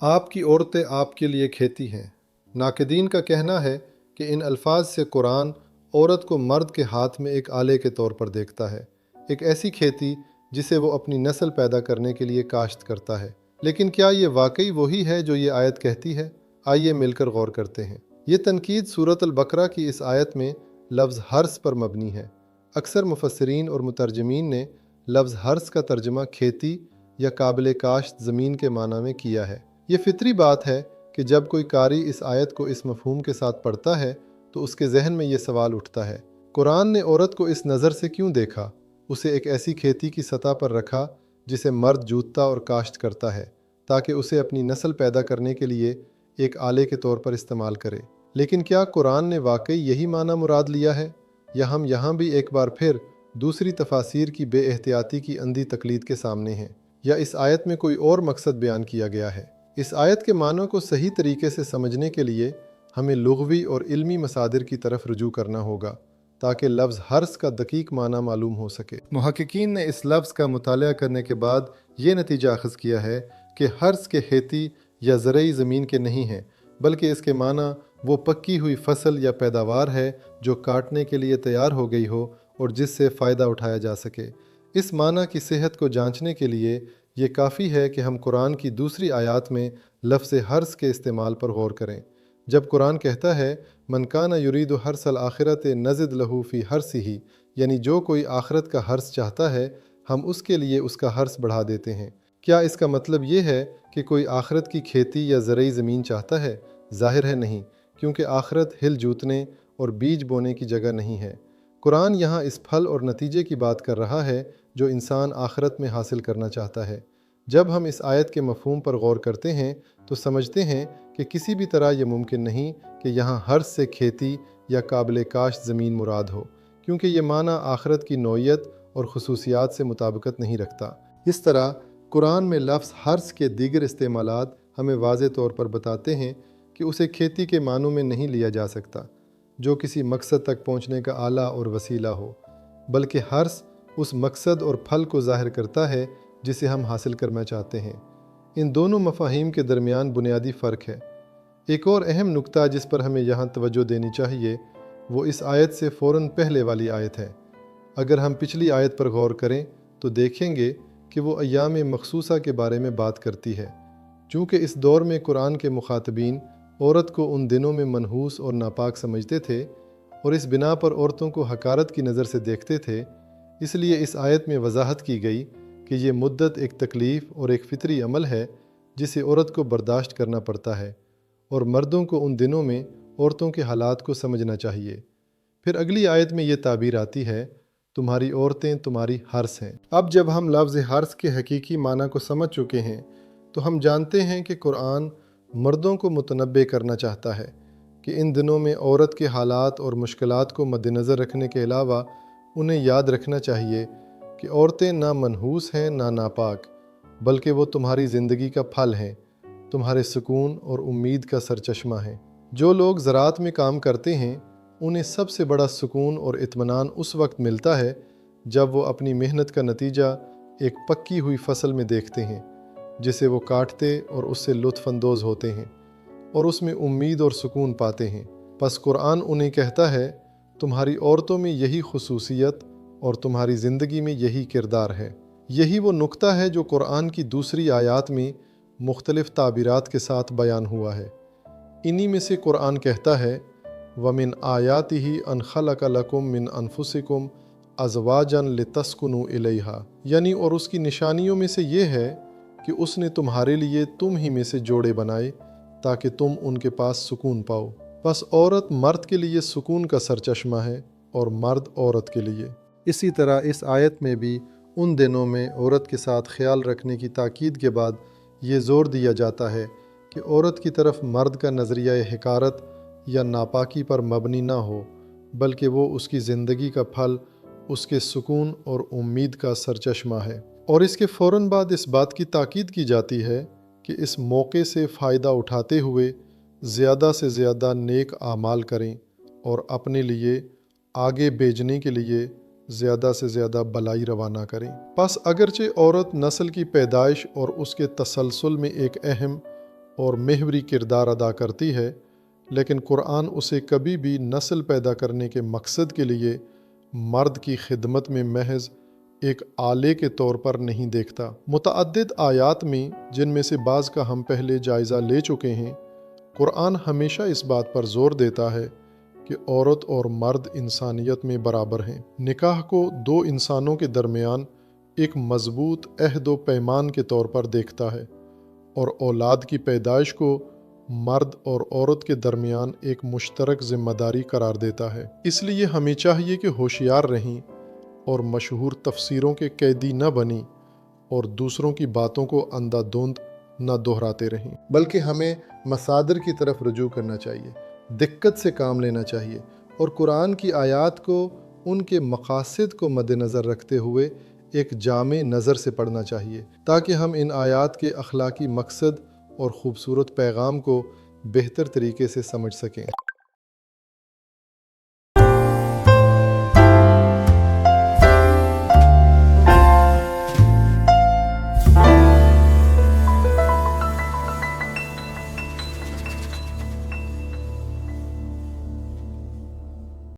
آپ کی عورتیں آپ کے لیے کھیتی ہیں۔ ناقدین کا کہنا ہے کہ ان الفاظ سے قرآن عورت کو مرد کے ہاتھ میں ایک آلے کے طور پر دیکھتا ہے، ایک ایسی کھیتی جسے وہ اپنی نسل پیدا کرنے کے لیے کاشت کرتا ہے۔ لیکن کیا یہ واقعی وہی ہے جو یہ آیت کہتی ہے؟ آئیے مل کر غور کرتے ہیں۔ یہ تنقید سورۃ البقرہ کی اس آیت میں لفظ حرث پر مبنی ہے۔ اکثر مفسرین اور مترجمین نے لفظ حرث کا ترجمہ کھیتی یا قابل کاشت زمین کے معنی میں کیا ہے۔ یہ فطری بات ہے کہ جب کوئی قاری اس آیت کو اس مفہوم کے ساتھ پڑھتا ہے تو اس کے ذہن میں یہ سوال اٹھتا ہے، قرآن نے عورت کو اس نظر سے کیوں دیکھا؟ اسے ایک ایسی کھیتی کی سطح پر رکھا جسے مرد جوتتا اور کاشت کرتا ہے تاکہ اسے اپنی نسل پیدا کرنے کے لیے ایک آلے کے طور پر استعمال کرے۔ لیکن کیا قرآن نے واقعی یہی معنی مراد لیا ہے، یا ہم یہاں بھی ایک بار پھر دوسری تفاسیر کی بے احتیاطی کی اندھی تقلید کے سامنے ہیں، یا اس آیت میں کوئی اور مقصد بیان کیا گیا ہے؟ اس آیت کے معنوں کو صحیح طریقے سے سمجھنے کے لیے ہمیں لغوی اور علمی مصادر کی طرف رجوع کرنا ہوگا تاکہ لفظ حرث کا دقیق معنی معلوم ہو سکے۔ محققین نے اس لفظ کا مطالعہ کرنے کے بعد یہ نتیجہ اخذ کیا ہے کہ حرث کے کھیتی یا زرعی زمین کے نہیں ہیں، بلکہ اس کے معنی وہ پکی ہوئی فصل یا پیداوار ہے جو کاٹنے کے لیے تیار ہو گئی ہو اور جس سے فائدہ اٹھایا جا سکے۔ اس معنی کی صحت کو جانچنے کے لیے یہ کافی ہے کہ ہم قرآن کی دوسری آیات میں لفظ حرث کے استعمال پر غور کریں۔ جب قرآن کہتا ہے من کان یرید حرث الآخرۃ نزد لہ فی حرثہ، یعنی جو کوئی آخرت کا حرث چاہتا ہے ہم اس کے لیے اس کا حرث بڑھا دیتے ہیں، کیا اس کا مطلب یہ ہے کہ کوئی آخرت کی کھیتی یا زرعی زمین چاہتا ہے؟ ظاہر ہے نہیں، کیونکہ آخرت ہل جوتنے اور بیج بونے کی جگہ نہیں ہے۔ قرآن یہاں اس پھل اور نتیجے کی بات کر رہا ہے جو انسان آخرت میں حاصل کرنا چاہتا ہے۔ جب ہم اس آیت کے مفہوم پر غور کرتے ہیں تو سمجھتے ہیں کہ کسی بھی طرح یہ ممکن نہیں کہ یہاں حرث سے کھیتی یا قابل کاشت زمین مراد ہو، کیونکہ یہ معنی آخرت کی نوعیت اور خصوصیات سے مطابقت نہیں رکھتا۔ اس طرح قرآن میں لفظ حرث کے دیگر استعمالات ہمیں واضح طور پر بتاتے ہیں کہ اسے کھیتی کے معنوں میں نہیں لیا جا سکتا جو کسی مقصد تک پہنچنے کا آلہ اور وسیلہ ہو، بلکہ حرث اس مقصد اور پھل کو ظاہر کرتا ہے جسے ہم حاصل کرنا چاہتے ہیں۔ ان دونوں مفاہیم کے درمیان بنیادی فرق ہے۔ ایک اور اہم نکتہ جس پر ہمیں یہاں توجہ دینی چاہیے وہ اس آیت سے فوراً پہلے والی آیت ہے۔ اگر ہم پچھلی آیت پر غور کریں تو دیکھیں گے کہ وہ ایام مخصوصہ کے بارے میں بات کرتی ہے۔ چونکہ اس دور میں قرآن کے مخاطبین عورت کو ان دنوں میں منحوس اور ناپاک سمجھتے تھے اور اس بنا پر عورتوں کو حقارت کی نظر سے دیکھتے تھے، اس لیے اس آیت میں وضاحت کی گئی کہ یہ مدت ایک تکلیف اور ایک فطری عمل ہے جسے عورت کو برداشت کرنا پڑتا ہے، اور مردوں کو ان دنوں میں عورتوں کے حالات کو سمجھنا چاہیے۔ پھر اگلی آیت میں یہ تعبیر آتی ہے تمہاری عورتیں تمہاری حرث ہیں۔ اب جب ہم لفظ حرث کے حقیقی معنی کو سمجھ چکے ہیں تو ہم جانتے ہیں کہ قرآن مردوں کو متنبع کرنا چاہتا ہے کہ ان دنوں میں عورت کے حالات اور مشکلات کو مد نظر رکھنے کے علاوہ انہیں یاد رکھنا چاہیے کہ عورتیں نہ منحوس ہیں نہ ناپاک، بلکہ وہ تمہاری زندگی کا پھل ہیں، تمہارے سکون اور امید کا سرچشمہ ہیں۔ جو لوگ زراعت میں کام کرتے ہیں انہیں سب سے بڑا سکون اور اطمینان اس وقت ملتا ہے جب وہ اپنی محنت کا نتیجہ ایک پکی ہوئی فصل میں دیکھتے ہیں جسے وہ کاٹتے اور اس سے لطف اندوز ہوتے ہیں اور اس میں امید اور سکون پاتے ہیں۔ پس قرآن انہیں کہتا ہے تمہاری عورتوں میں یہی خصوصیت اور تمہاری زندگی میں یہی کردار ہے۔ یہی وہ نکتہ ہے جو قرآن کی دوسری آیات میں مختلف تعبیرات کے ساتھ بیان ہوا ہے۔ انہی میں سے قرآن کہتا ہے وَمِنْ آیَاتِهِ أَنْ خَلَقَ لَكُم مِّنْ أَنفُسِكُمْ أَزْوَاجًا لِتَسْكُنُوا إِلَيْهَا، یعنی اور اس کی نشانیوں میں سے یہ ہے کہ اس نے تمہارے لیے تم ہی میں سے جوڑے بنائے تاکہ تم ان کے پاس سکون پاؤ۔ بس عورت مرد کے لیے سکون کا سرچشمہ ہے اور مرد عورت کے لیے۔ اسی طرح اس آیت میں بھی ان دنوں میں عورت کے ساتھ خیال رکھنے کی تاکید کے بعد یہ زور دیا جاتا ہے کہ عورت کی طرف مرد کا نظریہ حقارت یا ناپاکی پر مبنی نہ ہو، بلکہ وہ اس کی زندگی کا پھل، اس کے سکون اور امید کا سرچشمہ ہے۔ اور اس کے فوراً بعد اس بات کی تاکید کی جاتی ہے کہ اس موقع سے فائدہ اٹھاتے ہوئے زیادہ سے زیادہ نیک اعمال کریں اور اپنے لیے آگے بھیجنے کے لیے زیادہ سے زیادہ بلائی روانہ کریں۔ پس اگرچہ عورت نسل کی پیدائش اور اس کے تسلسل میں ایک اہم اور محوری کردار ادا کرتی ہے، لیکن قرآن اسے کبھی بھی نسل پیدا کرنے کے مقصد کے لیے مرد کی خدمت میں محض ایک آلے کے طور پر نہیں دیکھتا۔ متعدد آیات میں، جن میں سے بعض کا ہم پہلے جائزہ لے چکے ہیں، قرآن ہمیشہ اس بات پر زور دیتا ہے کہ عورت اور مرد انسانیت میں برابر ہیں۔ نکاح کو دو انسانوں کے درمیان ایک مضبوط عہد و پیمان کے طور پر دیکھتا ہے، اور اولاد کی پیدائش کو مرد اور عورت کے درمیان ایک مشترک ذمہ داری قرار دیتا ہے۔ اس لیے ہمیں چاہیے کہ ہوشیار رہیں اور مشہور تفسیروں کے قیدی نہ بنیں اور دوسروں کی باتوں کو اندھا دھند نہ دہراتے رہیں، بلکہ ہمیں مصادر کی طرف رجوع کرنا چاہیے، دقت سے کام لینا چاہیے، اور قرآن کی آیات کو ان کے مقاصد کو مد نظر رکھتے ہوئے ایک جامع نظر سے پڑھنا چاہیے، تاکہ ہم ان آیات کے اخلاقی مقصد اور خوبصورت پیغام کو بہتر طریقے سے سمجھ سکیں۔